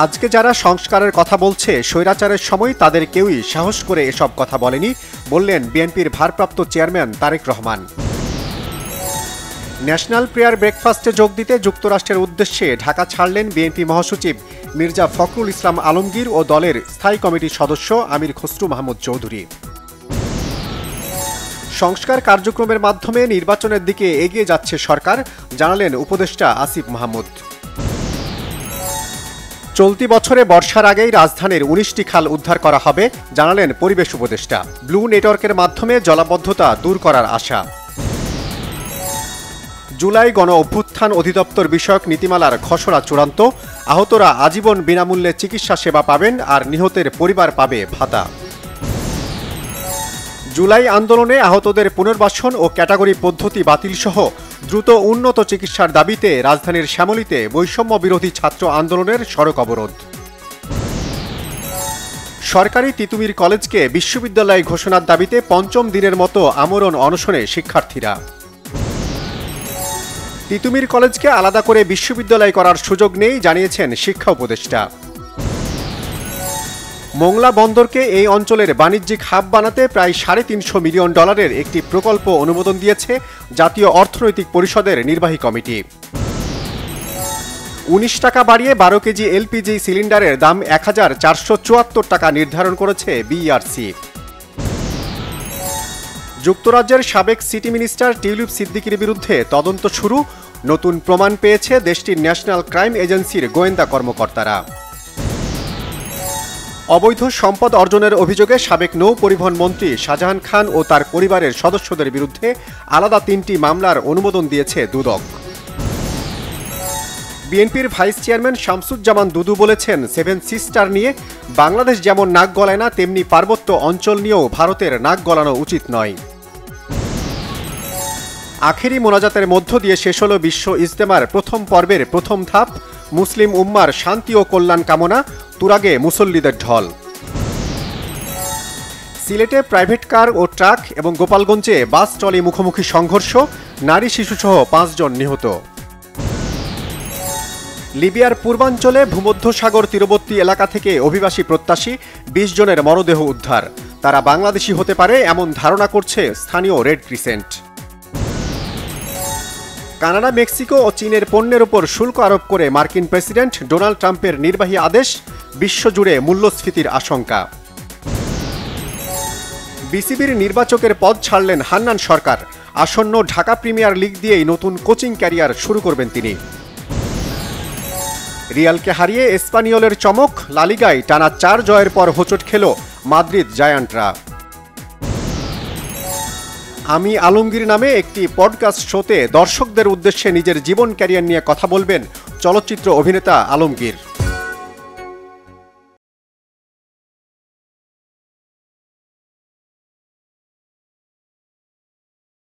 আজকে যারা সংস্কারের কথা বলছে, স্বৈরাচারের সময় তাদের কেউই সাহস করে এসব কথা বলেনি, বললেন বিএনপির ভারপ্রাপ্ত chairman Tarique Rahman. National prayer ব্রেকফাস্টে যোগ দিতে যুক্তরাষ্ট্রের উদ্দেশ্যে ঢাকা ছাড়লেন বিএনপি মহাসচিব মির্জা ফখরুল ইসলাম আলমগীর ও দলের স্থায়ী কমিটির সদস্য আমির খসরু মাহমুদ চৌধুরী। সংস্কার কার্যক্রমের মাধ্যমে নির্বাচনের দিকে এগিয়ে যাচ্ছে সরকার, জানালেন উপদেষ্টা আসিফ মাহমুদ। চলতি বছরে বর্ষার আগেই রাজধানীর ১৯টি খাল উদ্ধার করা হবে, জানালেন পরিবেশ উপদেষ্টা। ব্লু নেটওয়ার্কের মাধ্যমে জলাবদ্ধতা দূর করার আশা। জুলাই গণ অভ্যুত্থান অধিদপ্তর বিষয়ক নীতিমালার খসড়া চূড়ান্ত, আহতরা আজীবন বিনামূল্যে চিকিৎসা সেবা পাবেন আর নিহতের পরিবার পাবে ভাতা। জুলাই আন্দোলনে আহতদের পুনর্বাসন ও ক্যাটাগরি পদ্ধতি বাতিলসহ দ্রুত উন্নত চিকিৎসার দাবিতে রাজধানীর শ্যামলীতে বৈষম্য বিরোধী ছাত্র আন্দোলনের সড়ক অবরোধ। সরকারি তিতুমির কলেজকে বিশ্ববিদ্যালয় ঘোষণার দাবিতে পঞ্চম দিনের মতো আমরণ অনশনে শিক্ষার্থীরা। তিতুমির কলেজকে আলাদা করে বিশ্ববিদ্যালয় করার সুযোগ নেই, জানিয়েছেন শিক্ষা উপদেষ্টা। মোংলা বন্দরকে এই অঞ্চলের বাণিজ্যিক হাব বানাতে প্রায় $350 মিলিয়ন একটি প্রকল্প অনুমোদন দিয়েছে জাতীয় অর্থনৈতিক পরিষদের নির্বাহী কমিটি। ১৯ টাকা বাড়িয়ে ১২ কেজি এলপিজি সিলিন্ডারের দাম ১,৪৭৪ টাকা নির্ধারণ করেছে বিইআরসি। যুক্তরাজ্যের সাবেক সিটি মিনিস্টার টিউলিপ সিদ্দিকীর বিরুদ্ধে তদন্ত শুরু, নতুন প্রমাণ পেয়েছে দেশটির ন্যাশনাল ক্রাইম এজেন্সির গোয়েন্দা কর্মকর্তারা। অবৈধ সম্পদ অর্জনের অভিযোগে সাবেক নৌ পরিবহন মন্ত্রী শাহজাহান খান ও তার পরিবারের সদস্যদের বিরুদ্ধে আলাদা 3টি মামলার অনুমোদন দিয়েছে দুদক। বিএনপির ভাইস চেয়ারম্যান শামসুজ্জামান দুদু বলেছেন, 7 সিস্টার নিয়ে বাংলাদেশ যেমন নাক গলায় না, তেমনি পার্বত্য অঞ্চল নিয়েও ভারতের নাক গলানো উচিত নয়। আখেরি মোনাজাতের মধ্য দিয়ে শেষ হল বিশ্ব ইজতেমার প্রথম পর্বের প্রথম ধাপ। মুসলিম উম্মার শান্তি ও কল্যাণ কামনা, তুরাগে মুসল্লিদের ঢল। সিলেটে প্রাইভেট কার ও ট্রাক এবং গোপালগঞ্জে বাস ট্রলি মুখোমুখি সংঘর্ষ, নারী শিশুসহ 5 জন নিহত। লিবিয়ার পূর্বাঞ্চলে ভূমধ্যসাগর তীরবর্তী এলাকা থেকে অভিবাসী প্রত্যাশী 20 জনের মরদেহ উদ্ধার। তারা বাংলাদেশি হতে পারে এমন ধারণা করছে স্থানীয় রেড ক্রিসেন্ট। কানাডা, মেক্সিকো ও চীনের পণ্যের ওপর শুল্ক আরোপ করে মার্কিন প্রেসিডেন্ট ডোনাল্ড ট্রাম্পের নির্বাহী আদেশ, বিশ্বজুড়ে মূল্যস্ফীতির আশঙ্কা। বিসিবির নির্বাচকের পদ ছাড়লেন হান্নান সরকার, আসন্ন ঢাকা প্রিমিয়ার লিগ দিয়েই নতুন কোচিং ক্যারিয়ার শুরু করবেন তিনি। রিয়ালকে হারিয়ে এসপানিওলের চমক, লা লিগায় টানা 4 জয়ের পর হোঁচট খেল মাদ্রিদ জায়ান্টরা। আমি আলমগীর নামে একটি পডকাস্ট শোতে দর্শকদের উদ্দেশ্যে নিজের জীবন ক্যারিয়ার নিয়ে কথা বলবেন চলচ্চিত্র অভিনেতা আলমগীর।